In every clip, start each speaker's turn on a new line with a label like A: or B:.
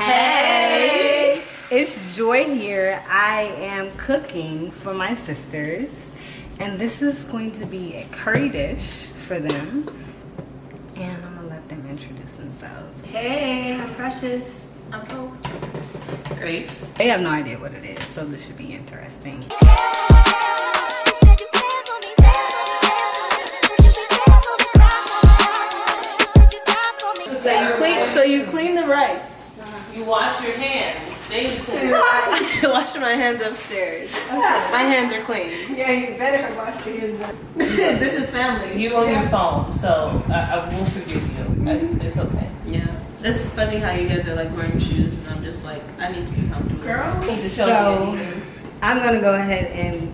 A: Hey! It's Joy here. I am cooking for my sisters, and this is going to be a curry dish for them. And I'm gonna let them introduce themselves.
B: Hey, I'm Precious. I'm Hope.
C: Grace.
A: They have no idea what it is, so this should be interesting.
B: So you clean the rice.
C: You wash your hands. They clean.
B: I wash my hands upstairs. My hands are clean.
A: Yeah, you better wash your hands up.
B: This is family.
C: You on your phone, so I will forgive you. It's okay.
B: Yeah. It's funny how you guys are like wearing shoes, and I'm just like, I need to be comfortable. Girl.
A: So I'm gonna go ahead and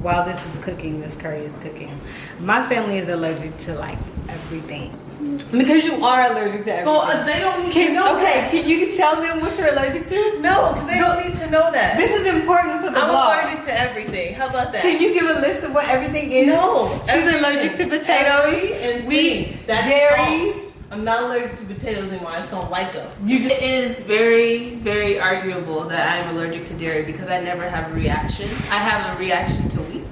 A: while this is cooking, this curry is cooking. My family is allergic to everything. Because you are allergic to everything.
C: Well, they don't need to know that.
A: Can you tell them what you're allergic to?
C: No, because they don't need to know that.
A: This is important for the
C: I'm
A: vlog.
C: allergic to everything. How about that?
A: Can you give a list of what everything is?
C: No.
A: She's allergic to potatoes
C: and
A: wheat,
C: That's
A: dairy.
C: false. I'm not allergic to potatoes anymore. I just don't like them.
B: It is very, very arguable that I'm allergic to dairy because I never have a reaction. I have a reaction to wheat.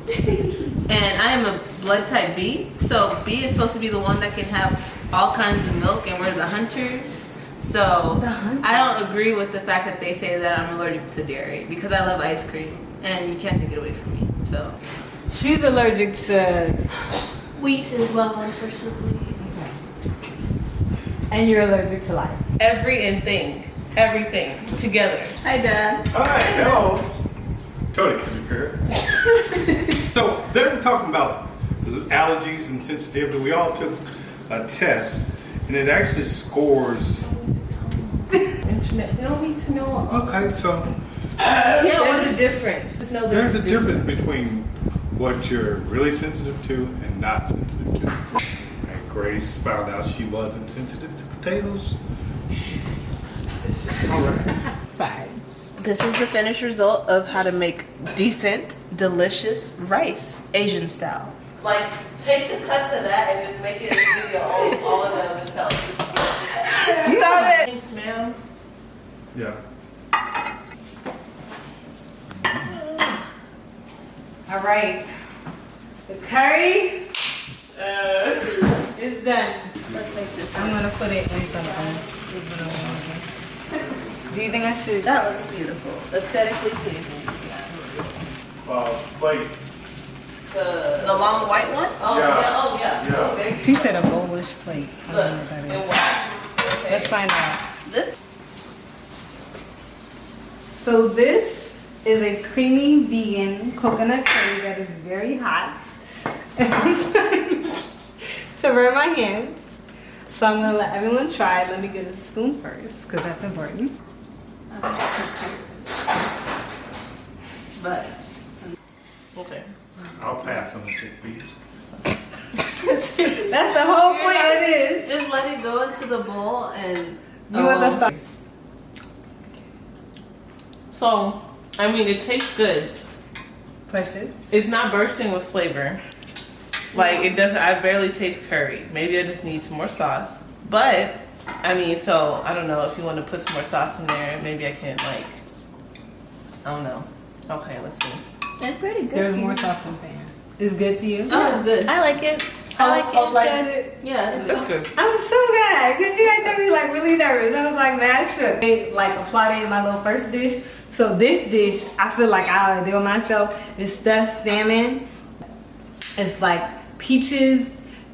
B: And I am a blood type B. So B is supposed to be the one that can have all kinds of milk, and we're the hunters. So I don't agree with the fact that they say that I'm allergic to dairy because I love ice cream and you can't take it away from me. So
A: She's allergic to
B: wheat as well, unfortunately.
A: and you're allergic to life.
C: Everything together.
B: Hi, Dad.
D: Alright, hello. Tony, can you hear? So, they were talking about allergies and sensitivity. We all took a test, and it actually scores.
C: Internet. They don't need to know.
D: Okay, so
C: There's a difference. Just know
D: there's a difference between what you're really sensitive to and not sensitive to. And Grace found out she wasn't sensitive to potatoes. Alright.
A: Fine.
B: This is the finished result of how to make decent, delicious rice, Asian style.
C: Take the cuts of that and just make it do your own, all of them itself.
A: Stop it!
C: Thanks, ma'am.
D: Yeah.
A: All right. The curry is done.
B: Let's make this.
A: I'm gonna put it in something. Do you think I should?
B: That looks beautiful. Aesthetically pleasing.
D: Plate.
B: The long white one?
C: Oh,
D: Yeah.
C: yeah, oh, yeah.
D: Yeah.
C: Oh, there you
A: She said a bowlish plate. I
C: Look,
A: don't know what that
C: it
A: is.
C: was. Okay.
A: Let's find out.
B: This?
A: So this is a creamy vegan coconut curry that is very hot. To burn my hands. So I'm gonna let everyone try. Let me get a spoon first, because that's important.
B: But
C: Okay.
D: I'll pass on the chickpeas.
A: That's the whole point of this.
B: just let it go into the bowl and
A: You want the sauce?
C: So, I mean, it tastes good.
A: Precious.
C: It's not bursting with flavor. It doesn't, I barely taste curry. Maybe I just need some more sauce. But, I mean, so, I don't know if you want to put some more sauce in there. Maybe I can, I don't know. Okay, let's see.
B: it's pretty good.
A: There's more sauce in pan. It's good to you?
B: Oh, it's good. I like it. I like it.
A: Hope
B: It's
A: likes
B: good.
A: it?
B: Yeah, it's good.
C: That's good.
A: I'm so glad because you guys had me really nervous. I was mad shook. They applauded my little first dish. So this dish, I feel like I'll do it myself. It's stuffed salmon. It's peaches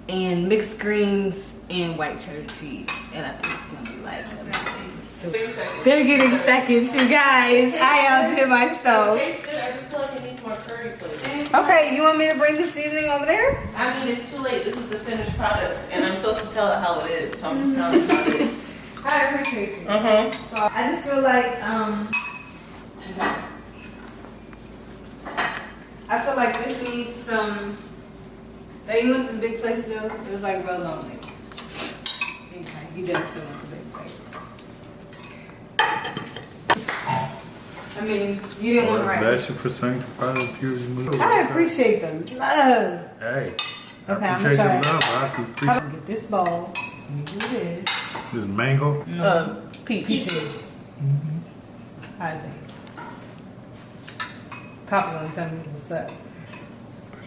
A: and mixed greens and white cheddar cheese. And I think it's gonna be amazing. So they're getting seconds, you guys. I outdid
C: It
A: myself.
C: tastes good. I just feel like it needs more curry flavor.
A: Okay, you want me to bring the seasoning over there?
C: I mean, it's too late. This is the finished product. And I'm supposed to tell it how it is. So I'm just telling it how it is.
A: I appreciate you.
C: Uh-huh.
A: So I just feel like this needs some. Hey, you want this big plate still? It was real lonely. Okay, he does still want the big plate. I mean, you didn't want rice.
D: Bless you for sanctifying the purity move.
A: I appreciate the love.
D: Hey.
A: Okay, I'm
D: appreciate
A: gonna
D: your
A: try.
D: love. I appreciate
A: Get this bowl. Let me do this.
D: this mango.
C: Peach.
A: Peaches. How it tastes. Papa gonna tell me what's up.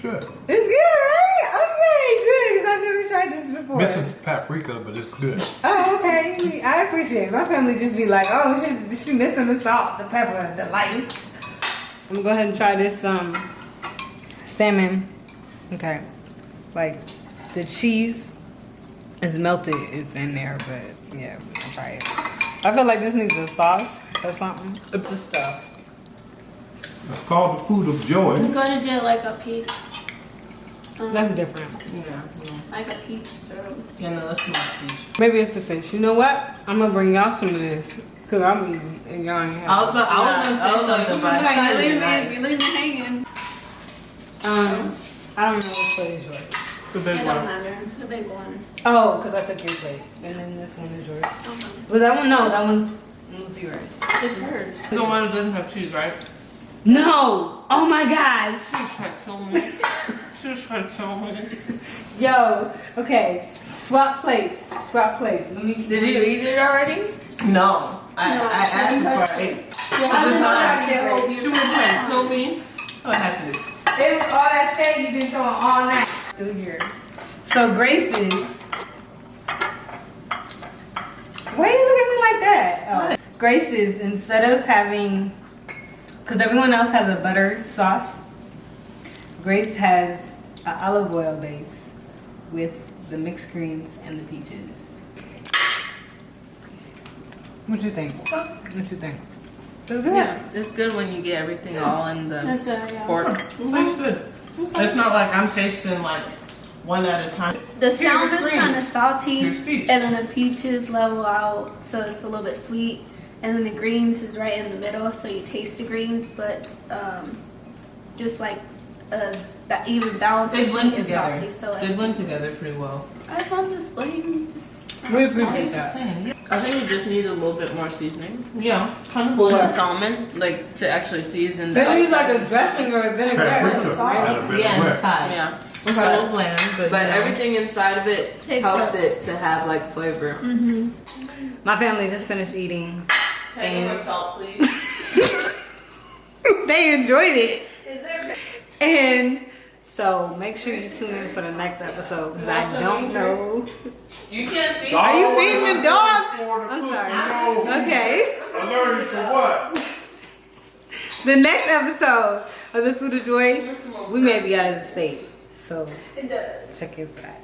E: Good.
A: It's good, right? Okay, good, because I've never tried this before.
E: Missing paprika, but it's good.
A: Oh, okay. I appreciate it. My family just be like, oh, she missing the salt, the pepper, the light. I'm gonna go ahead and try this salmon. Okay. Like, the cheese is melted, is in there, but yeah, we're gonna try it. I feel like this needs a sauce or something.
C: It's the stuff.
E: It's called the food of joy.
F: I'm gonna do like a peach.
A: That's different.
C: Yeah.
F: Like a peach syrup.
C: Yeah, no, that's not peach.
A: Maybe it's the fish. You know what? I'm gonna bring y'all some of this. Cause I'm eating and y'all ain't
C: I
A: having.
C: was gonna say something, but I decided
F: You
C: nice.
F: leave me hanging.
A: I don't know which plate is yours.
C: The
F: It
C: big
F: don't
C: one.
F: matter. The big one.
A: Oh, cause I took your plate. And then this one is yours.
F: Okay.
A: Was that one? No, that one's yours.
B: It's hers.
C: The one that doesn't have cheese, right?
A: No! Oh my gosh!
C: She was trying to kill me. She was trying to kill me.
A: Yo, okay. Swap plates. Swap plates. Let me.
B: Did you eat it already?
C: No. I asked before I ate.
F: You haven't touched it, hope
C: She
F: you
C: was trying to kill me. Oh, I had to.
A: It was all that shade you've been throwing all night. Still here. So Grace's. Why you look at me like that? Oh. Grace's, instead of having, because everyone else has a butter sauce, Grace has an olive oil base with the mixed greens and the peaches. What you think? What you think? It's good.
B: Yeah, it's good when you get everything all in
F: That's
B: the
F: good, yeah.
B: pork.
C: That's good. It's not like I'm tasting like one at a time.
F: The
C: Here's
F: salmon's
C: green.
F: kind of salty,
C: Here's peach.
F: and then the peaches level out, so it's a little bit sweet. And then the greens is right in the middle, so you taste the greens, but just like that even balance.
C: They
F: of
C: blend
F: sweet and
C: together.
F: salty, so
C: They blend together pretty well.
F: I just wanted to explain. Just
A: We appreciate
C: Just
A: that.
C: saying.
B: I think we just need a little bit more seasoning
C: Yeah, kind of
B: on
C: cool.
B: the salmon, like to actually season the
A: They use like
B: outside
A: a
B: of the salmon.
A: dressing or a vinaigrette.
E: Paprika.
A: or something.
E: Add a bit
C: Yeah,
E: of
C: and the
E: wet.
C: side.
B: Yeah,
C: It's a little bland, but
B: but
C: you know.
B: everything inside of it
F: Tastes
B: helps
F: good.
B: it to have like flavor.
A: My family just finished eating.
C: Hey, more salt, please.
A: They enjoyed it. And so make sure you tune in for the next episode because I don't know.
B: You can't see.
A: Are you feeding the dog?
E: For the
A: I'm
E: food
A: sorry.
E: of joy.
A: Okay.
E: Allergies to what?
A: The next episode of the Food of Joy, we may be out of the state. So check in for that.